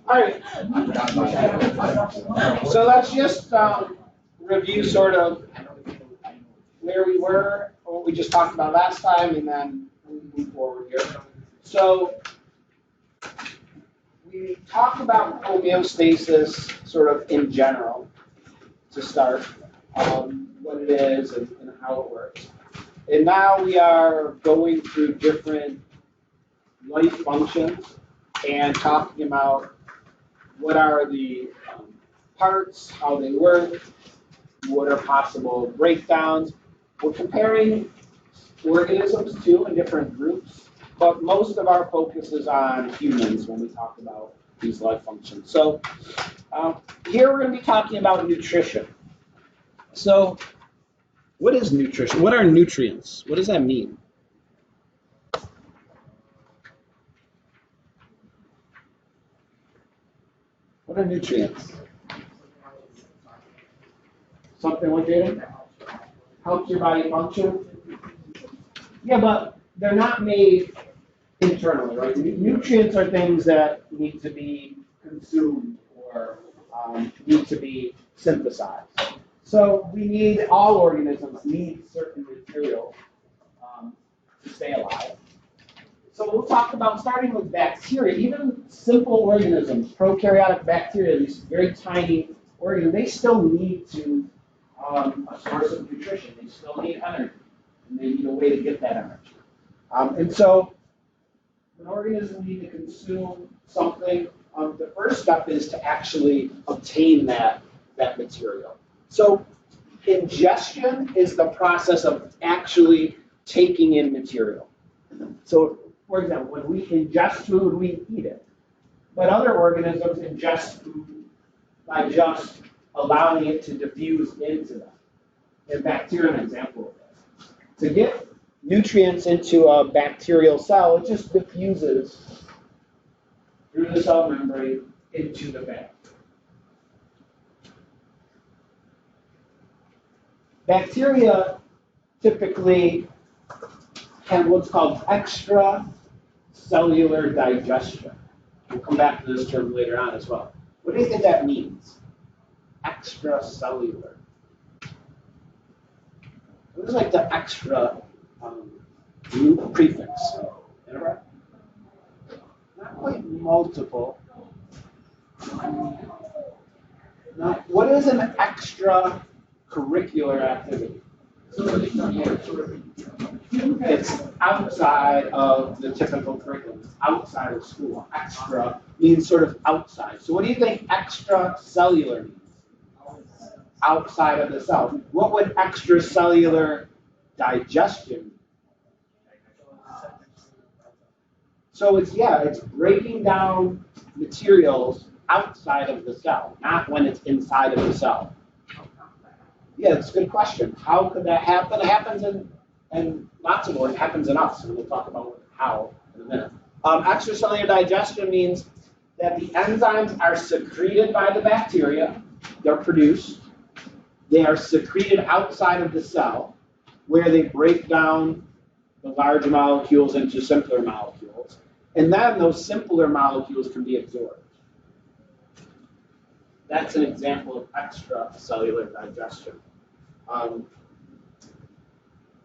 All right. So let's just review sort of where we were, what we just talked about last time, and then move forward here. So we talked about homeostasis sort of in general to start, what it is and how it works. And now we are going through different life functions and talking about what are the parts, how they work, what are possible breakdowns. We're comparing organisms too in different groups, but most of our focus is on humans when we talk about these life functions. So here we're going to be talking about nutrition. So what is nutrition? What are nutrients? What does that mean? What are nutrients? Something like that helps your body function? Yeah, but they're not made internally, right? Nutrients are things that need to be consumed or need to be synthesized. So we need, all organisms need certain material to stay alive. So we'll talk about starting with bacteria. Even simple organisms, prokaryotic bacteria, these very tiny organisms, they still need to a source of nutrition. They still need energy, and they need a way to get that energy. And so an organism needs to consume something. The first step is to actually obtain that material. So ingestion is the process of actually taking in material. So, for example, when we ingest food, we eat it. But other organisms ingest food by just allowing it to diffuse into them. And bacteria is an example of this. To get nutrients into a bacterial cell, it just diffuses through the cell membrane into the bag. Bacteria typically have what's called extracellular digestion. We'll come back to this term later on as well. What do you think that means? Extracellular. What is like the extra prefix? Not quite multiple. Now, what is an extracurricular activity? It's outside of the typical curriculum. It's outside of school. Extra means sort of outside. So what do you think extracellular means? Outside of the cell. What would extracellular digestion mean? So it's breaking down materials outside of the cell, not when it's inside of the cell. Yeah, it's a good question. How could that happen? It happens in lots of ways. It happens in us, and we'll talk about how in a minute. Extracellular digestion means that the enzymes are secreted by the bacteria. They're produced. They are secreted outside of the cell, where they break down the large molecules into simpler molecules. And then those simpler molecules can be absorbed. That's an example of extracellular digestion.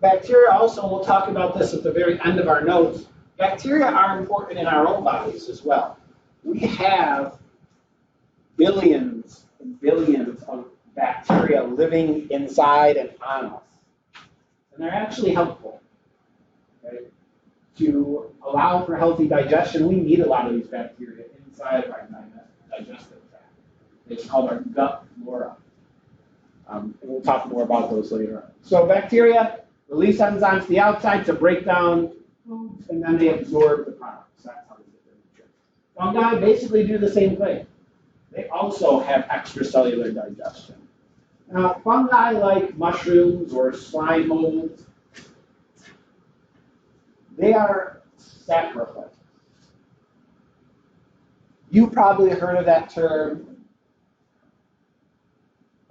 Bacteria also, we'll talk about this at the very end of our notes, bacteria are important in our own bodies as well. We have billions and billions of bacteria living inside and on us. And they're actually helpful. Okay? To allow for healthy digestion, we need a lot of these bacteria inside of our digestive tract. It's called our gut flora. And we'll talk more about those later on. So bacteria release enzymes to the outside to break down foods, and then they absorb the products. That's how they get their nutrients. Fungi basically do the same thing. They also have extracellular digestion. Now, fungi like mushrooms or slime molds, they are saprophytes. You probably heard of that term,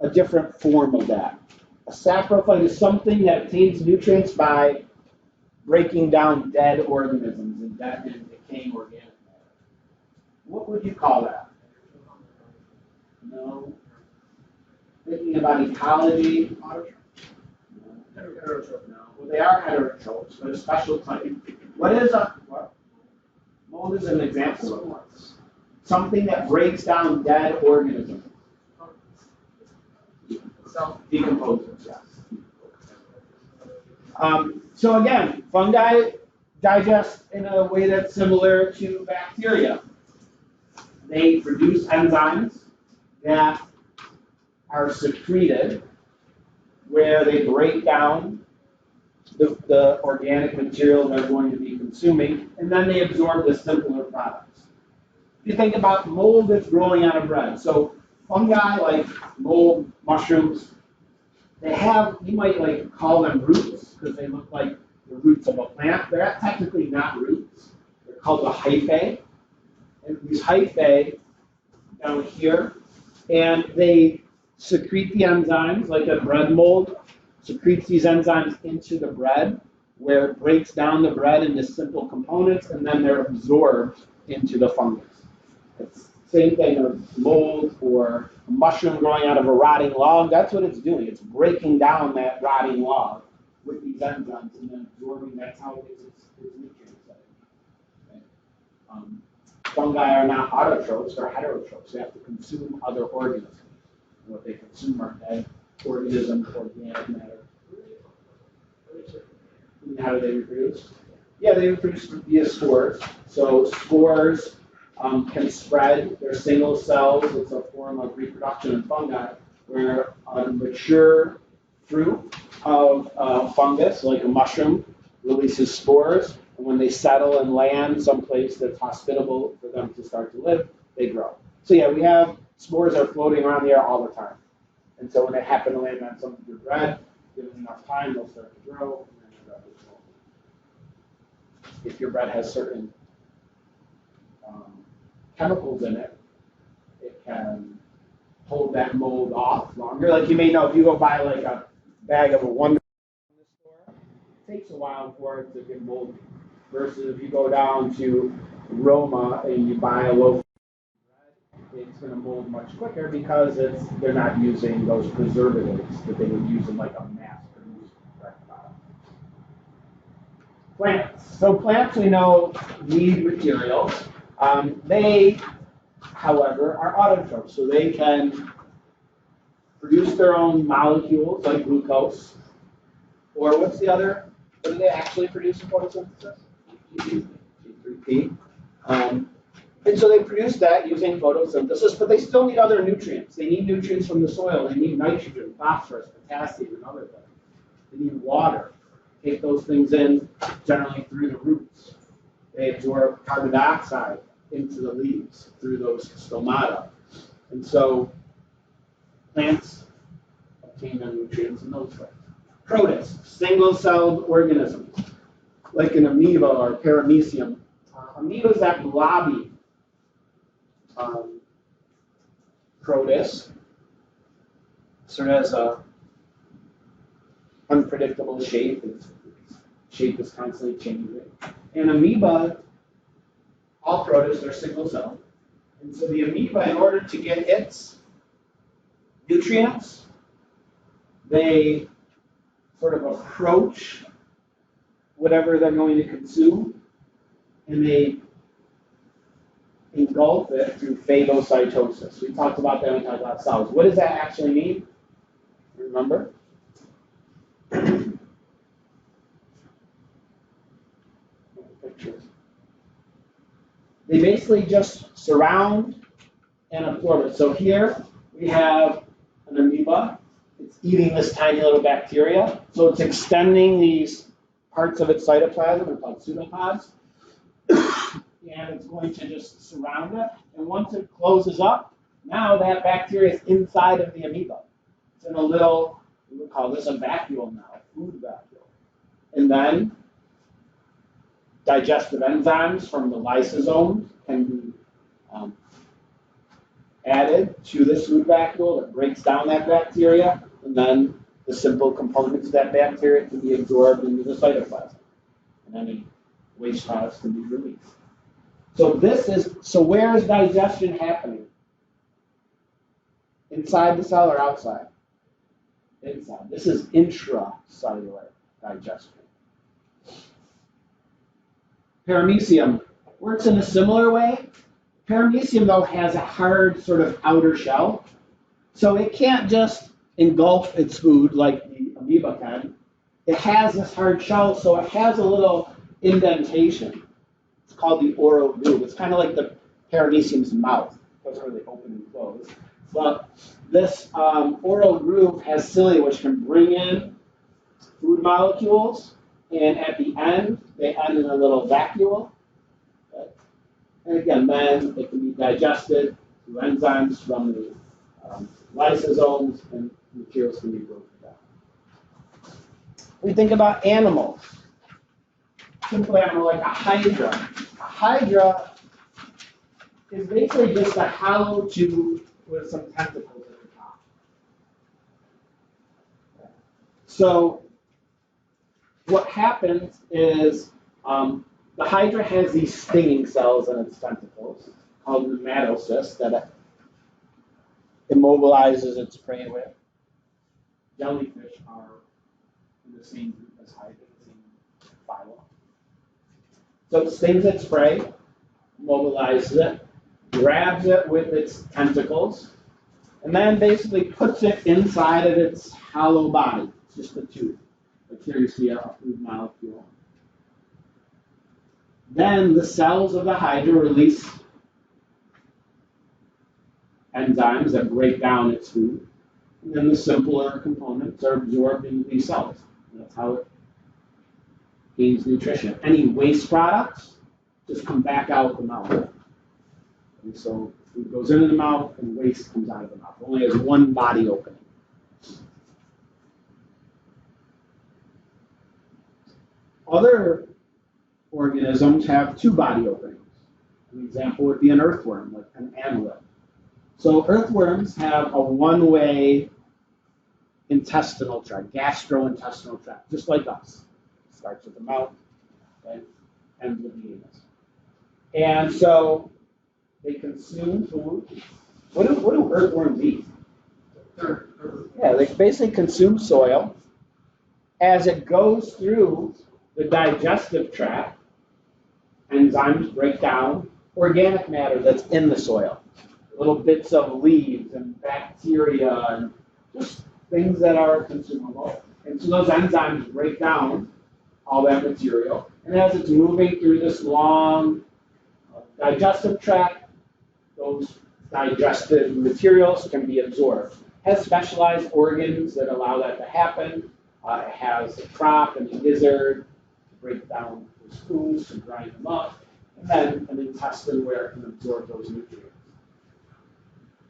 a different form of that. A saprophyte is something that obtains nutrients by breaking down dead organisms and dead and decaying organic matter. What would you call that? No. Thinking about ecology. Heterotroph. No. Well, they are heterotrophs, but a special type. What is a what? Mold is an example of what? Something that breaks down dead organisms. Decomposers, yes. So again, fungi digest in a way that's similar to bacteria. They produce enzymes that are secreted where they break down the organic material they're going to be consuming, and then they absorb the simpler products. If you think about mold that's growing out of bread, so fungi like mold, mushrooms, they have, you might like call them roots because they look like the roots of a plant. They're technically not roots. They're called the hyphae. And these hyphae down here, and they secrete the enzymes like a bread mold, secretes these enzymes into the bread where it breaks down the bread into simple components, and then they're absorbed into the fungus. It's the same thing of mold or a mushroom growing out of a rotting log. That's what it's doing. It's breaking down that rotting log with these enzymes and then absorbing. That's how it gets its nutrients. Okay. Fungi are not autotrophs, they're heterotrophs. They have to consume other organisms. And what they consume are dead organisms, organic matter. And how do they reproduce? Yeah, they reproduce via spores. So spores can spread. They're single cells. It's a form of reproduction in fungi where a mature fruit of fungus, like a mushroom, releases spores. And when they settle and land someplace that's hospitable for them to start to live, they grow. So yeah, we have spores are floating around the air all the time. And so when they happen to land on some of your bread, given enough time, they'll start to grow, and then your bread will grow. If your bread has certain chemicals in it, it can hold that mold off longer. Like you may know, if you go buy like a bag of a Wonder in the store, it takes a while for it to get moldy. Versus if you go down to Roma and you buy a loaf of bread, it's going to mold much quicker because they're not using those preservatives that they would use in like a mass-produced bread product. Plants. So plants we know need materials. They, however, are autotrophs, so they can produce their own molecules like glucose. Or what's the other? What do they actually produce in photosynthesis? G3P. And so they produce that using photosynthesis, but they still need other nutrients. They need nutrients from the soil. They need nitrogen, phosphorus, potassium, and other things. They need water. Take those things in generally through the roots. They absorb carbon dioxide into the leaves through those stomata. And so plants obtain their nutrients in those ways. Protists, single-celled organisms, like an amoeba or paramecium. Amoebas that blobby protist sort of has a unpredictable shape. Its shape is constantly changing. And amoeba, all protists are single-celled. And so the amoeba, in order to get its nutrients, they sort of approach whatever they're going to consume, and they engulf it through phagocytosis. We talked about that when we talked about cells. What does that actually mean? Remember? Pictures. They basically just surround and absorb it. So here we have an amoeba. It's eating this tiny little bacteria. So it's extending these parts of its cytoplasm, they're called pseudopods, and it's going to just surround it. And once it closes up, now that bacteria is inside of the amoeba. It's in a little, we would call this a vacuole now, a food vacuole. And then digestive enzymes from the lysosomes can be added to this food vacuole that breaks down that bacteria, and then the simple components of that bacteria can be absorbed into the cytoplasm. and any waste products can be released. So where is digestion happening? Inside the cell or outside? Inside. This is intracellular digestion. Paramecium works in a similar way. Paramecium, though, has a hard sort of outer shell, so it can't just engulf its food like the amoeba can. It has this hard shell, so it has a little indentation. It's called the oral groove. It's kind of like the paramecium's mouth. It doesn't really open and close. But this oral groove has cilia, which can bring in food molecules, and at the end, they end in a little vacuole. And again, then it can be digested through enzymes from the lysosomes, and materials can be broken down. We think about animals. Simple animal like a hydra. A hydra is basically just a hollow tube with some tentacles at the top. So what happens is the hydra has these stinging cells in its tentacles called nematocysts that it immobilizes its prey with. Jellyfish are in the same group as hydra, the same phylum. So it stings its prey, immobilizes it, grabs it with its tentacles, and then basically puts it inside of its hollow body. It's just a tube. But here you see a food molecule. Then the cells of the hydra release enzymes that break down its food. And then the simpler components are absorbed into these cells. And that's how it gains nutrition. Any waste products just come back out the mouth. And so food goes into the mouth and waste comes out of the mouth. It only has one body opening. Other organisms have two body openings. An example would be an earthworm, like an annelid. So earthworms have a one-way intestinal tract, gastrointestinal tract, just like us. It starts with the mouth and ends with the anus. And so they consume food. What do earthworms eat? Yeah, they basically consume soil. As it goes through the digestive tract, enzymes break down organic matter that's in the soil. Little bits of leaves and bacteria and just things that are consumable. And so those enzymes break down all that material. And as it's moving through this long digestive tract, those digested materials can be absorbed. It has specialized organs that allow that to happen. It has a crop and a gizzard to break down those foods, to grind them up, and then an intestine where it can absorb those nutrients.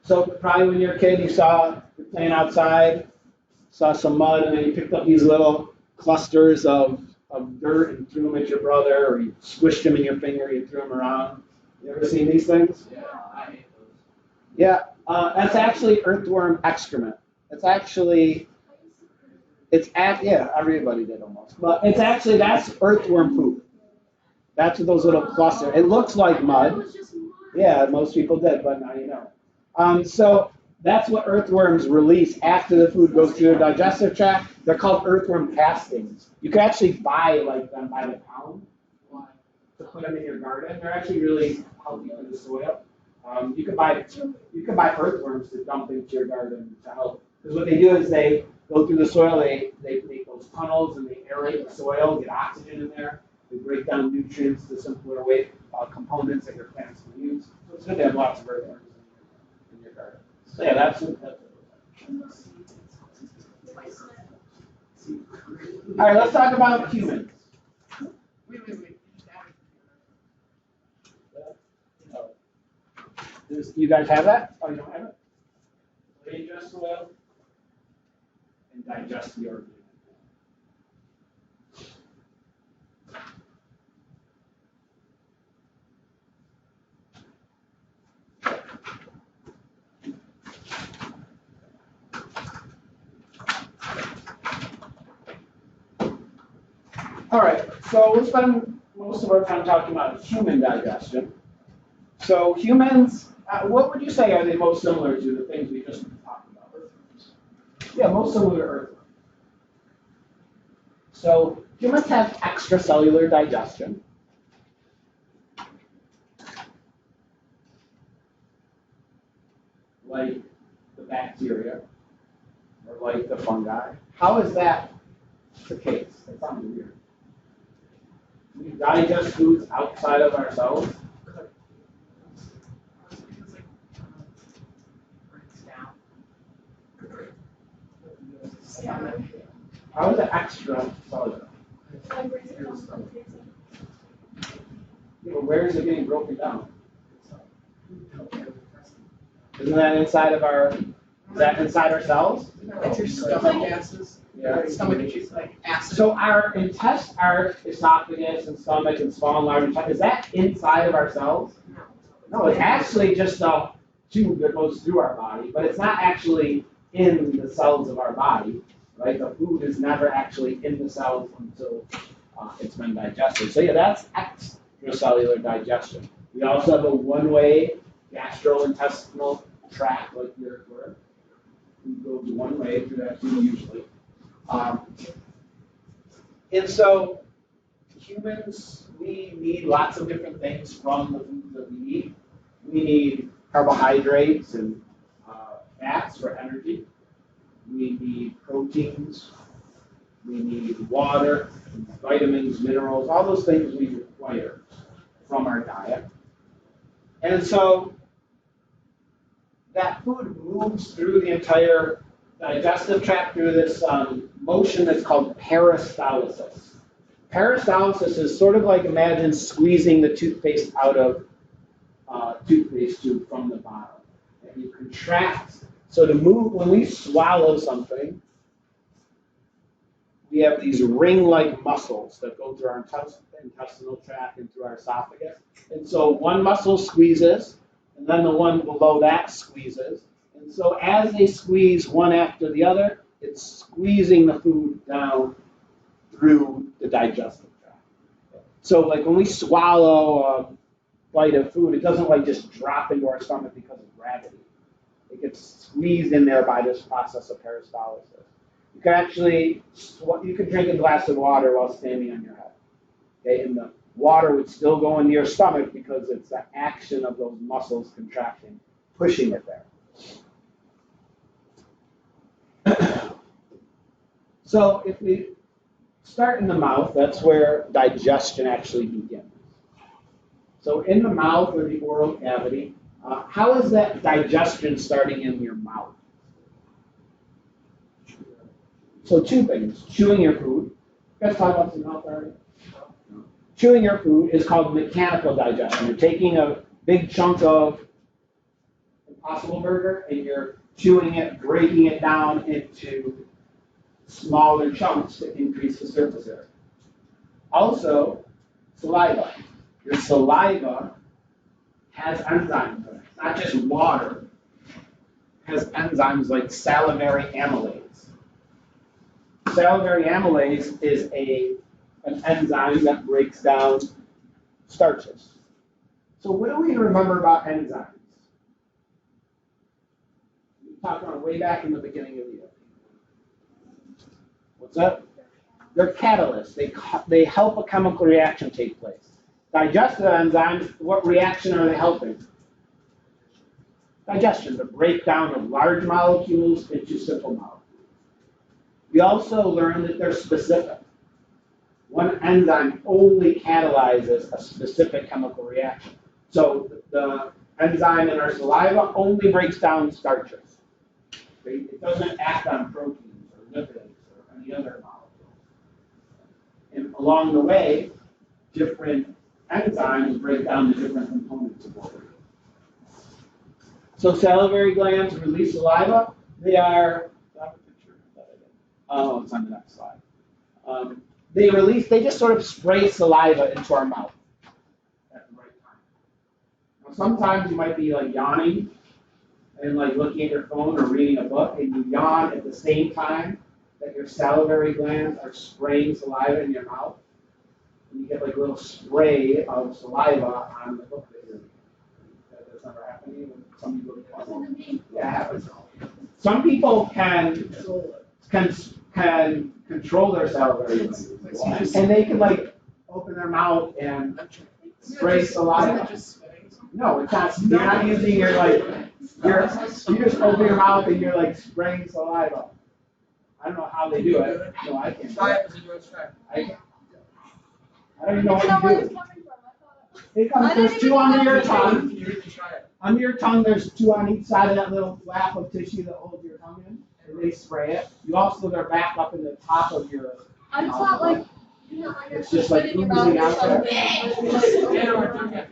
So probably when you're a kid, you're playing outside, saw some mud, and then you picked up these little clusters of dirt and threw them at your brother, or you squished them in your finger, you threw them around. You ever seen these things? Yeah, I hate those. Yeah, that's actually earthworm excrement. Yeah, everybody did almost. But that's earthworm poop. That's what those little clusters. It looks like mud. Yeah, most people did, but now you know. So that's what earthworms release after the food goes through the digestive tract. They're called earthworm castings. You can actually buy them by the pound to put them in your garden. They're actually really healthy for the soil. You can buy earthworms to dump into your garden to help. Because what they do is they go through the soil, they make those tunnels and they aerate the soil, get oxygen in there. They break down nutrients to simpler way components that your plants can use. So it's good to have lots of earthworms in your garden. So yeah, that's what All right, let's talk about humans. Wait. You guys have that? Oh, you don't have it? They ingest soil and digest the organic. All right, so we'll spend most of our time talking about human digestion. So humans, what would you say are they most similar to the things we just talked about? Yeah, most similar to Earth. So humans have extracellular digestion. Like the bacteria, or like the fungi. How is that the case? That sounds weird. We digest foods outside of ourselves. How is it extracellular? Yeah, but where is it getting broken down? Isn't that inside of our? Is that inside our cells? It's your stomach gases. Yeah. Stomach issues like acid. So our our esophagus and stomach and small and large intestine, is that inside of our cells? No, it's actually just a tube that goes through our body, but it's not actually in the cells of our body, right? The food is never actually in the cells until it's been digested. So yeah, that's extracellular digestion. We also have a one-way gastrointestinal tract, like your food goes one way through that tube usually. And so humans, we need lots of different things from the foods that we eat. We need carbohydrates and fats for energy. We need proteins. We need water, vitamins, minerals, all those things we require from our diet. And so that food moves through the entire digestive tract through this motion that's called peristalsis. Peristalsis is sort of like, imagine squeezing the toothpaste out of toothpaste tube from the bottom. And you contract. So to move, when we swallow something, we have these ring-like muscles that go through our intestinal tract and through our esophagus. And so one muscle squeezes, and then the one below that squeezes. And so as they squeeze one after the other, it's squeezing the food down through the digestive tract. So like when we swallow a bite of food, it doesn't like just drop into our stomach because of gravity. It gets squeezed in there by this process of peristalsis. You can actually, you could drink a glass of water while standing on your head. Okay, and the water would still go into your stomach because it's the action of those muscles contracting, pushing it there. So if we start in the mouth, that's where digestion actually begins. So in the mouth or the oral cavity, how is that digestion starting in your mouth? So two things, chewing your food. You guys talk about the mouth already? Chewing your food is called mechanical digestion. You're taking a big chunk of Impossible Burger and you're chewing it, breaking it down into smaller chunks to increase the surface area. Also, saliva. Your saliva has enzymes in it. It's not just water. It has enzymes like salivary amylase. Salivary amylase is an enzyme that breaks down starches. So what do we remember about enzymes? We talked about way back in the beginning of the year. What's that? They're catalysts. They help a chemical reaction take place. Digestive enzymes, what reaction are they helping? Digestion, the breakdown of large molecules into simple molecules. We also learned that they're specific. One enzyme only catalyzes a specific chemical reaction. So the enzyme in our saliva only breaks down starches. It doesn't act on proteins or lipids or any other molecules. And along the way, different enzymes break down the different components of water. So salivary glands release saliva. They are, oh, it's on the next slide. They just sort of spray saliva into our mouth at the right time. Now, sometimes you might be like yawning and like looking at your phone or reading a book, and you yawn at the same time that your salivary glands are spraying saliva in your mouth. and you get like a little spray of saliva on the hook that you're. That's never happened to you. Some people. Yeah, it happens. Some people can control their salivary glands, and they can like open their mouth and spray saliva. No, it's not. You're not using your like. You just open your mouth and you're like spraying saliva. I don't know how they do it. No, I can't. Try it, try it. I don't even know what you do. It comes, there's two under your tongue. You need to try it. Under your tongue, there's two on each side of that little flap of tissue that holds your tongue in. And they spray it. You also, they're back up in the top of your. It's not like, you know, like It's just like in your mouth oozing or out there.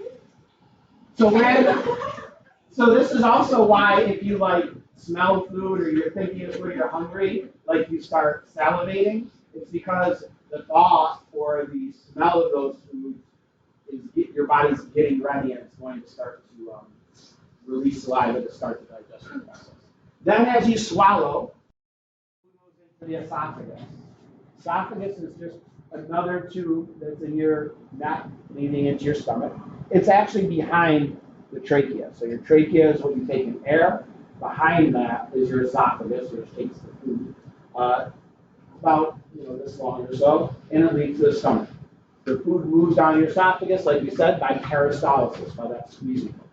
something. So this is also why if you like smell food or you're thinking of food, you're hungry, like you start salivating, it's because the thought or the smell of those foods is your body's getting ready and it's going to start to release saliva to start the digestion process. Then as you swallow, it moves into the esophagus. Esophagus is just another tube that's in your neck leading into your stomach. It's actually behind the trachea. So your trachea is what you take in air. Behind that is your esophagus, which takes the food about this long or so, and it leads to the stomach. The food moves down your esophagus, like we said, by peristalsis, by that squeezing motion.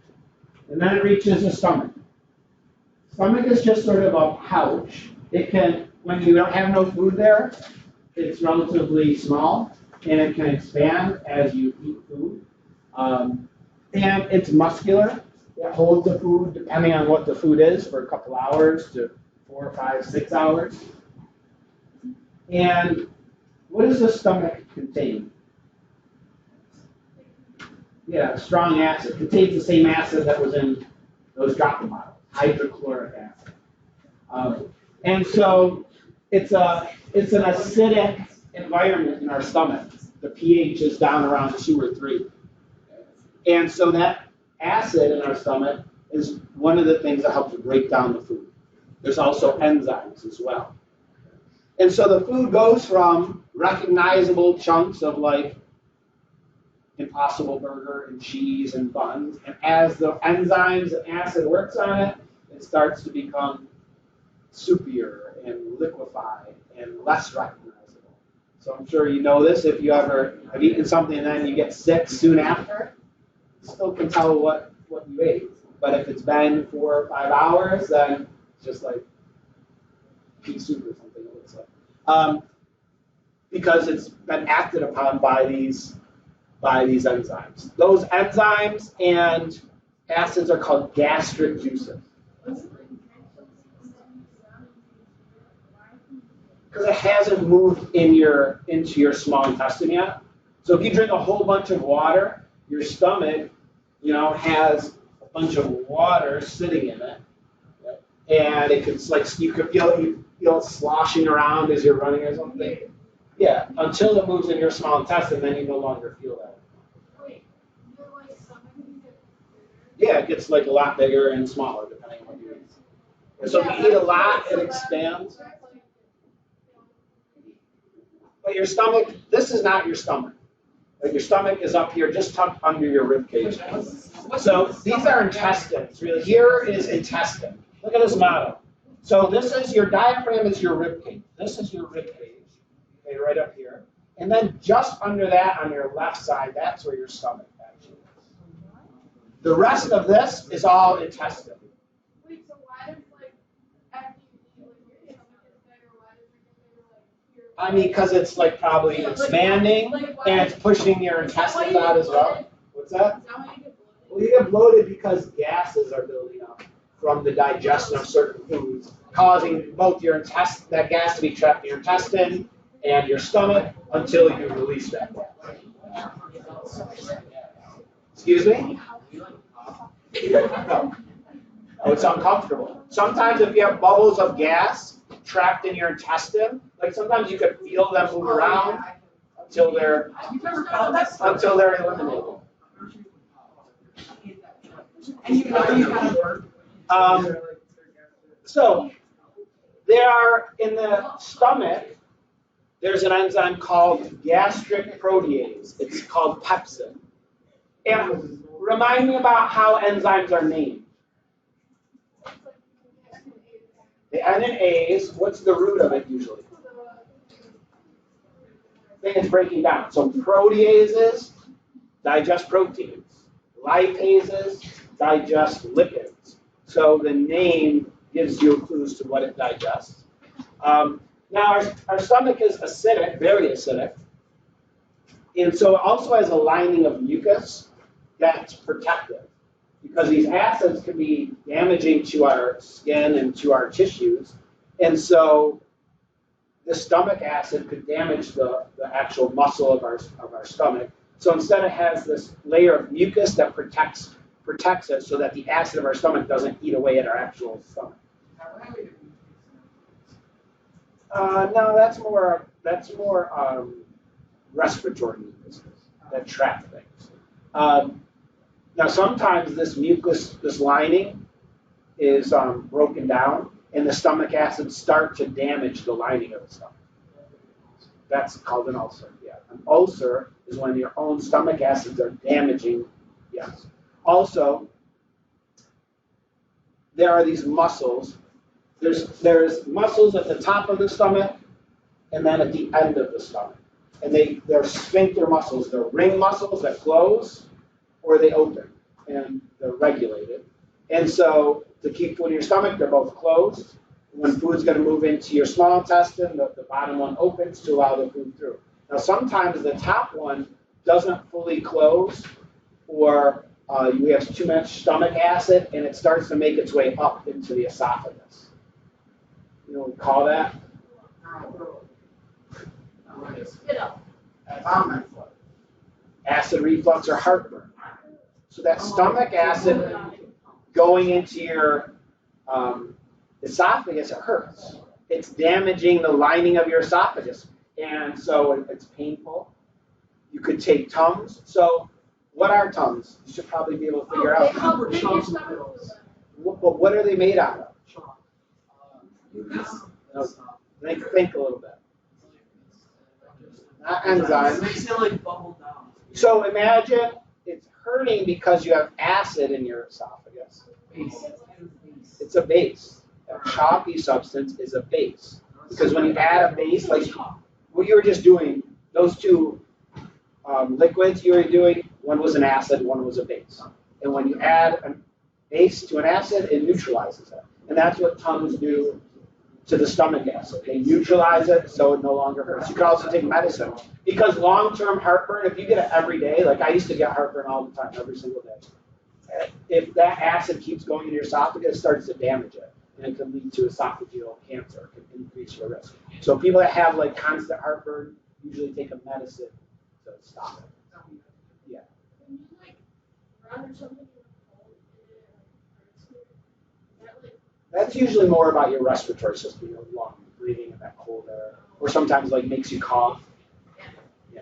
And then it reaches the stomach. Stomach is just sort of a pouch. It can, when you don't have no food there, it's relatively small, and it can expand as you eat food. And it's muscular. It holds the food, depending on what the food is, for a couple hours to 4, 5, 6 hours. And what does the stomach contain? Yeah, strong acid. It contains the same acid that was in those dropper bottles, hydrochloric acid. And so it's an acidic environment in our stomach. The pH is down around 2 or 3. And so that acid in our stomach is one of the things that helps to break down the food. There's also enzymes as well. And so the food goes from recognizable chunks of like Impossible Burger and cheese and buns, and as the enzymes and acid works on it, it starts to become soupier and liquefied and less recognizable. So I'm sure you know this if you ever have eaten something and then you get sick soon after. Still can tell what you ate. But if it's been 4 or 5 hours, then it's just like pea soup or something, it looks like. Because it's been acted upon by these enzymes. Those enzymes and acids are called gastric juices. Because it hasn't moved into your small intestine yet. So if you drink a whole bunch of water, your stomach, has a bunch of water sitting in it, and it could you could feel it sloshing around as you're running or something. Yeah, until it moves in your small intestine, then you no longer feel that. Wait, your stomach can get bigger? Yeah, it gets like a lot bigger and smaller depending on what you eat. And so if you eat a lot, it expands. But your stomach, this is not your stomach. Like your stomach is up here, just tucked under your rib cage. So these are intestines. Really, here is intestine. Look at this model. So this is your diaphragm is your rib cage. This is your rib cage. Okay, right up here. And then just under that on your left side, that's where your stomach actually is. The rest of this is all intestine. Wait, so why does after you eat, your stomach is bigger, why does it get bigger here? I mean, because it's like probably expanding and it's pushing your intestines out as well. What's that? Is that why you get bloated? Well, you get bloated because gases are building up from the digestion of certain foods, causing both your that gas to be trapped in your intestine and your stomach until you release that. Excuse me? No. Oh, it's uncomfortable. Sometimes if you have bubbles of gas trapped in your intestine, like sometimes you could feel them move around until they're eliminated. And you kind of So they are in the stomach. there's an enzyme called gastric protease. It's called pepsin. And remind me about how enzymes are named. The N and A's, what's the root of it usually? Thing it's breaking down. So proteases digest proteins. Lipases digest lipids. So the name gives you clues to what it digests. Now our stomach is acidic, very acidic. And so it also has a lining of mucus that's protective. Because these acids can be damaging to our skin and to our tissues. And so the stomach acid could damage the actual muscle of our stomach. So instead it has this layer of mucus that protects it so that the acid of our stomach doesn't eat away at our actual stomach. No, that's more respiratory mucus that trap things. Now sometimes this mucus, this lining, is broken down, and the stomach acids start to damage the lining of the stomach. That's called an ulcer. Yeah, an ulcer is when your own stomach acids are damaging. Yes. Also, there are these muscles. There's muscles at the top of the stomach, and then at the end of the stomach, and they're sphincter muscles. They're ring muscles that close or they open, and they're regulated. And so to keep food in your stomach, they're both closed. When food's going to move into your small intestine, the bottom one opens to allow the food through. Now sometimes the top one doesn't fully close, or you have too much stomach acid, and it starts to make its way up into the esophagus. You know what we call that? Acid reflux or heartburn. So that stomach acid going into your esophagus, it hurts. It's damaging the lining of your esophagus. And so it's painful. You could take Tums. So what are Tums? You should probably be able to figure out. What are they made out of? No, think a little bit. Not enzymes. Makes it like bubble down. So imagine it's hurting because you have acid in your esophagus. It's a base. A chalky substance is a base. Because when you add a base, like what you were just doing, those two liquids you were doing, one was an acid, one was a base. And when you add a base to an acid, it neutralizes it. And that's what Tums do to the stomach acid. They neutralize it so it no longer hurts. You can also take medicine. Because long-term heartburn, if you get it every day, like I used to get heartburn all the time, every single day. If that acid keeps going into your esophagus, it starts to damage it. And it can lead to esophageal cancer. It can increase your risk. So people that have like constant heartburn usually take a medicine to stop it. Yeah. When you like run or something in the cold, That's usually more about your respiratory system, your lung breathing in that cold air, or sometimes like makes you cough. Yeah.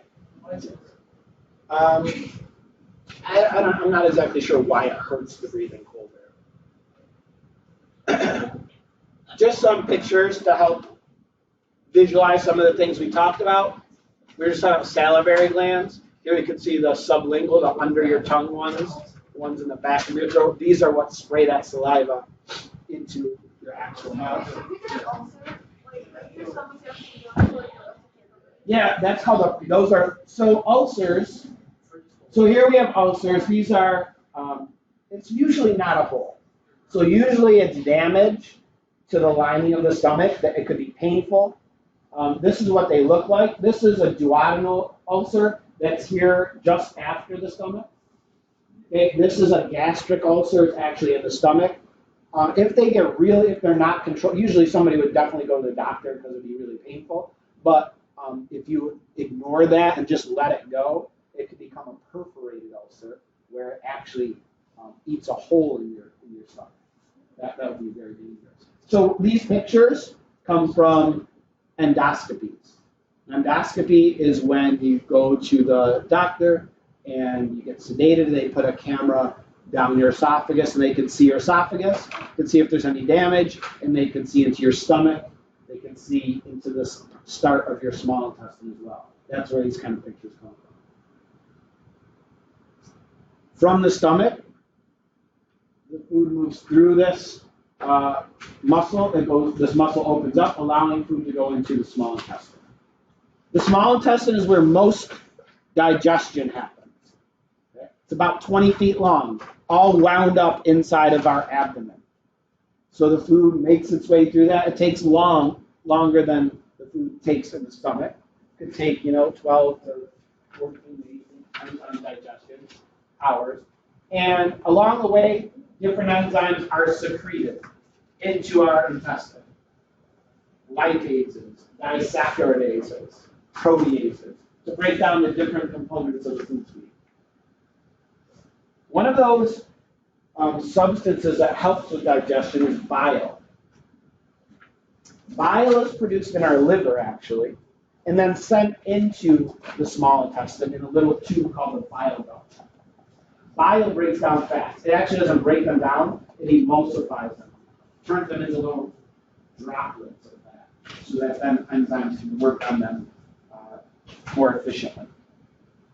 I'm not exactly sure why it hurts to breathe in cold air. Just some pictures to help visualize some of the things we talked about. We were just talking about salivary glands. Here you can see the sublingual, the under your tongue ones, the ones in the back of your throat. These are what spray that saliva into your actual mouth. Yeah, that's how those are. So ulcers. So here we have ulcers. These are. It's usually not a hole. So usually it's damage to the lining of the stomach. That it could be painful. This is what they look like. This is a duodenal ulcer that's here just after the stomach. Okay, this is a gastric ulcer. It's actually in the stomach. If they're not controlled, usually somebody would definitely go to the doctor because it would be really painful. But if you ignore that and just let it go, it could become a perforated ulcer where it actually eats a hole in your stomach. That would be very dangerous. So these pictures come from endoscopies. Endoscopy is when you go to the doctor and you get sedated. They put a camera down your esophagus, and they can see your esophagus, can see if there's any damage, and they can see into your stomach. They can see into this start of your small intestine as well. That's where these kind of pictures come from. From the stomach, the food moves through this muscle. This muscle opens up, allowing food to go into the small intestine. The small intestine is where most digestion happens. Okay? It's about 20 feet long, all wound up inside of our abdomen. So the food makes its way through that. It takes longer than the food takes in the stomach. It could take, 12 to 14 days, depends on digestion, hours. And along the way, different enzymes are secreted into our intestine. Lipases, disaccharidases, proteases, to break down the different components of the food we eat. One of those substances that helps with digestion is bile. Bile is produced in our liver, actually, and then sent into the small intestine in a little tube called the bile duct. Bile breaks down fats. It actually doesn't break them down, it emulsifies them, turns them into little droplets of fat, so that then enzymes can work on them more efficiently.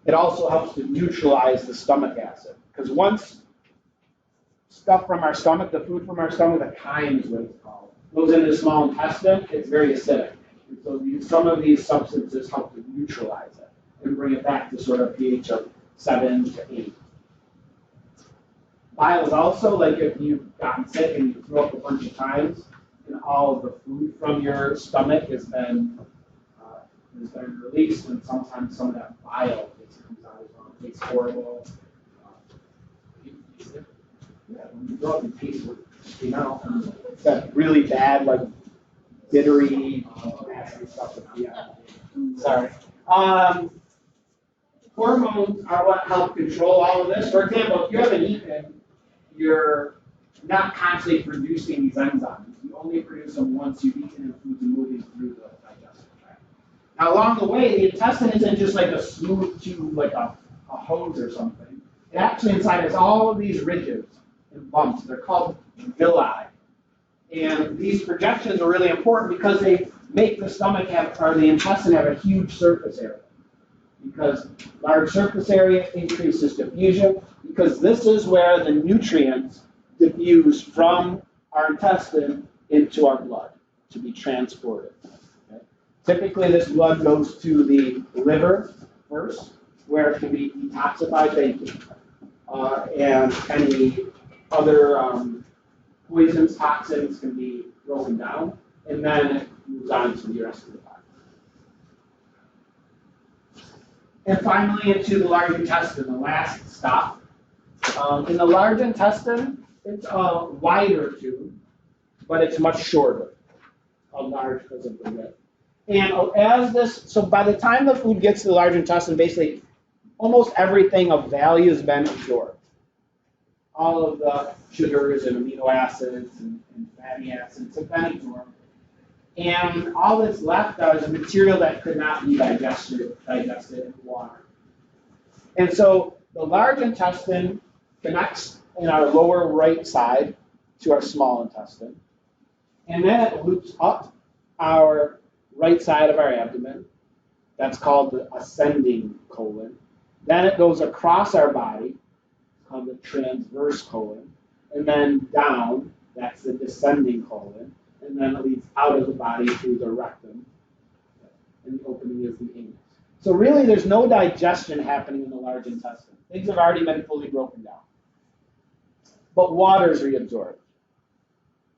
It also helps to neutralize the stomach acid, because once stuff from our stomach, the food from our stomach, the chyme is what it's called, goes into the small intestine, it's very acidic. And so some of these substances help to neutralize it and bring it back to sort of pH of 7 to 8. Bile is also like if you've gotten sick and you throw up a bunch of times, and all of the food from your stomach has been released, and sometimes some of that bile comes out as well. It tastes horrible. Yeah, when you throw up, it tastes, it's that really bad, like bittery, nasty stuff. Yeah. Sorry. Hormones are what help control all of this. For example, if you haven't eaten, you're not constantly producing these enzymes. You only produce them once you've eaten and foods are moving through the digestive tract. Now, along the way, the intestine isn't just like a smooth tube, like a hose or something. It actually inside has all of these ridges and bumps. They're called villi. And these projections are really important because they make the stomach or the intestine have a huge surface area. Because large surface area increases diffusion, because this is where the nutrients diffuse from our intestine into our blood to be transported. Okay? Typically, this blood goes to the liver first, where it can be detoxified, and any other poisons, toxins can be broken down, and then it moves on to the rest of the body. And finally, into the large intestine, the last stop. In the large intestine, it's a wider tube, but it's much shorter. A large because of the width. And so by the time the food gets to the large intestine, basically almost everything of value has been absorbed. All of the sugars and amino acids and fatty acids have been absorbed. And all that's left is material that could not be digested in water. And so the large intestine connects in our lower right side to our small intestine. And then it loops up our right side of our abdomen. That's called the ascending colon. Then it goes across our body, called the transverse colon. And then down, that's the descending colon. And then it leads out of the body through the rectum. And the opening is the anus. So really, there's no digestion happening in the large intestine. Things have already been fully broken down. But water is reabsorbed.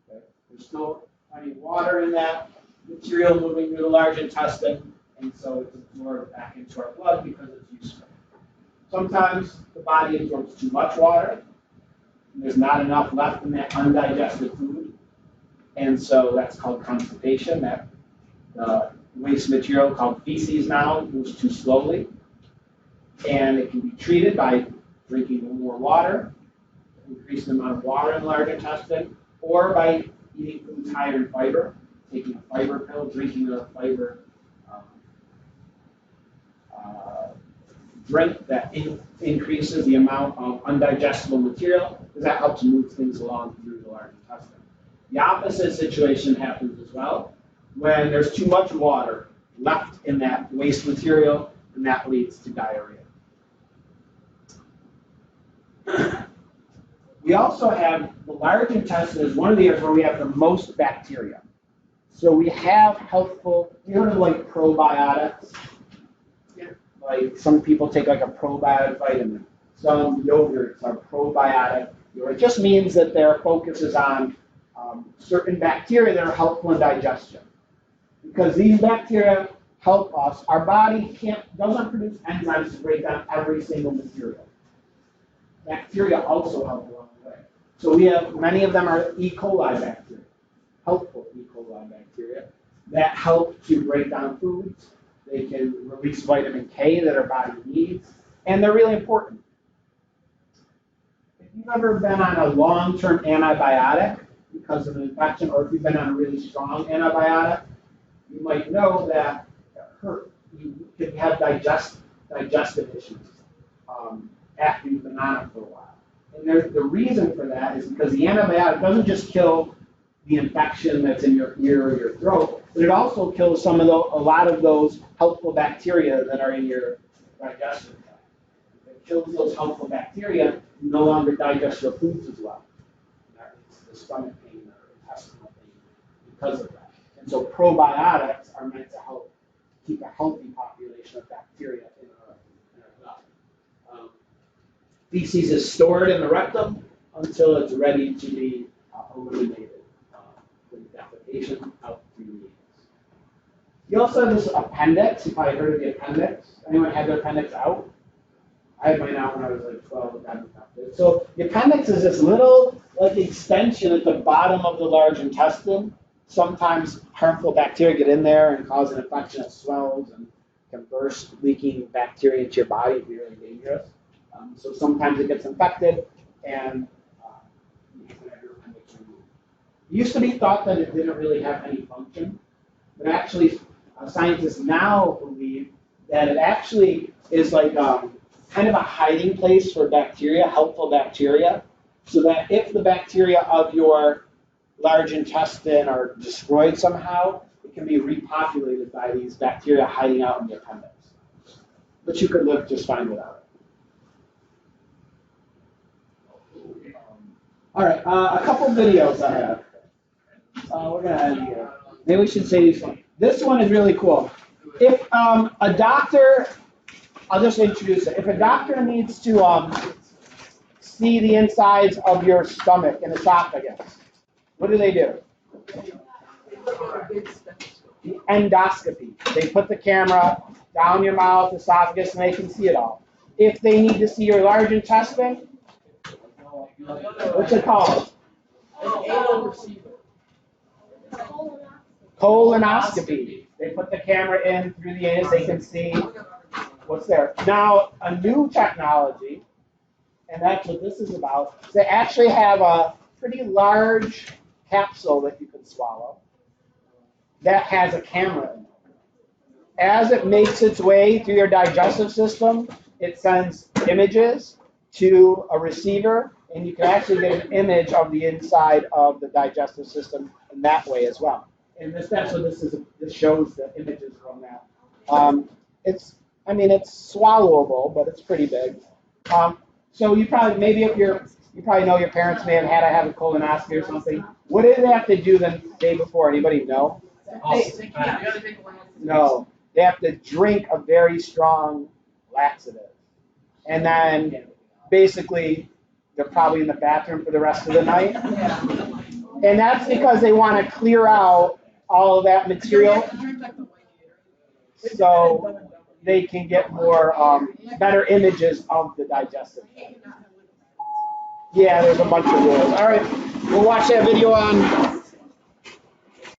Okay? There's still plenty of water in that material moving through the large intestine, and so it's absorbed back into our blood because it's useful. Sometimes the body absorbs too much water, and there's not enough left in that undigested food. And so that's called constipation. That waste material called feces now moves too slowly. And it can be treated by drinking more water, increase the amount of water in the large intestine, or by eating foods higher in fiber, taking a fiber pill, drinking a fiber drink that increases the amount of undigestible material, because that helps move things along through the large intestine. The opposite situation happens as well when there's too much water left in that waste material, and that leads to diarrhea. We also have the large intestine is one of the areas where we have the most bacteria. So we have healthful, you heard of like probiotics? Yeah. Like some people take like a probiotic vitamin. Some yogurts are probiotic. It just means that their focus is on certain bacteria that are helpful in digestion. Because these bacteria help us, our body doesn't produce enzymes to break down every single material. Bacteria also help along the way. So we have, many of them are E. coli bacteria, helpful E. coli bacteria, that help to break down foods. They can release vitamin K that our body needs, and they're really important. If you've ever been on a long-term antibiotic because of an infection, or if you've been on a really strong antibiotic, you might know that it hurts. You can have digestive issues after you've been on it for a while. And the reason for that is because the antibiotic doesn't just kill the infection that's in your ear or your throat, but it also kills a lot of those helpful bacteria that are in your digestive tract. If it kills those helpful bacteria, you no longer digest your foods as well. That leads to the stomach pain or intestinal pain because of that. And so probiotics are meant to help keep a healthy population of bacteria in our gut. Feces is stored in the rectum until it's ready to be eliminated with defecation out through the anus. You also have this appendix. You've probably heard of the appendix. Anyone had their appendix out? I had mine out when I was like 12. So the appendix is this little like extension at the bottom of the large intestine. Sometimes harmful bacteria get in there and cause an infection that swells and can burst, leaking bacteria into your body. It'd be really dangerous. So sometimes it gets infected, and you can have your appendix removed. It used to be thought that it didn't really have any function, but actually scientists now believe that it actually is like kind of a hiding place for bacteria, helpful bacteria, so that if the bacteria of your large intestine are destroyed somehow, it can be repopulated by these bacteria hiding out in the appendix. But you could live just fine without it. All right, a couple videos I have. We're going to end here. Maybe we should say these ones. This one is really cool. If a doctor, I'll just introduce it. If a doctor needs to see the insides of your stomach and esophagus, what do? The endoscopy. They put the camera down your mouth, esophagus, and they can see it all. If they need to see your large intestine, what's it called? Colonoscopy. They put the camera in through the anus, they can see what's there. Now, a new technology, and that's what this is about, is they actually have a pretty large capsule that you can swallow that has a camera in it. As it makes its way through your digestive system, it sends images to a receiver, and you can actually get an image of the inside of the digestive system in that way as well. And that's what this is. This shows the images from that. It's swallowable, but it's pretty big. So you probably know your parents may have had to have a colonoscopy or something. What did they have to do the day before? Anybody know? No. They have to drink a very strong laxative. And then basically they're probably in the bathroom for the rest of the night. And that's because they want to clear out all of that material so they can get more better images of the digestive tract. Yeah, there's a bunch of rules. All right, we'll watch that video on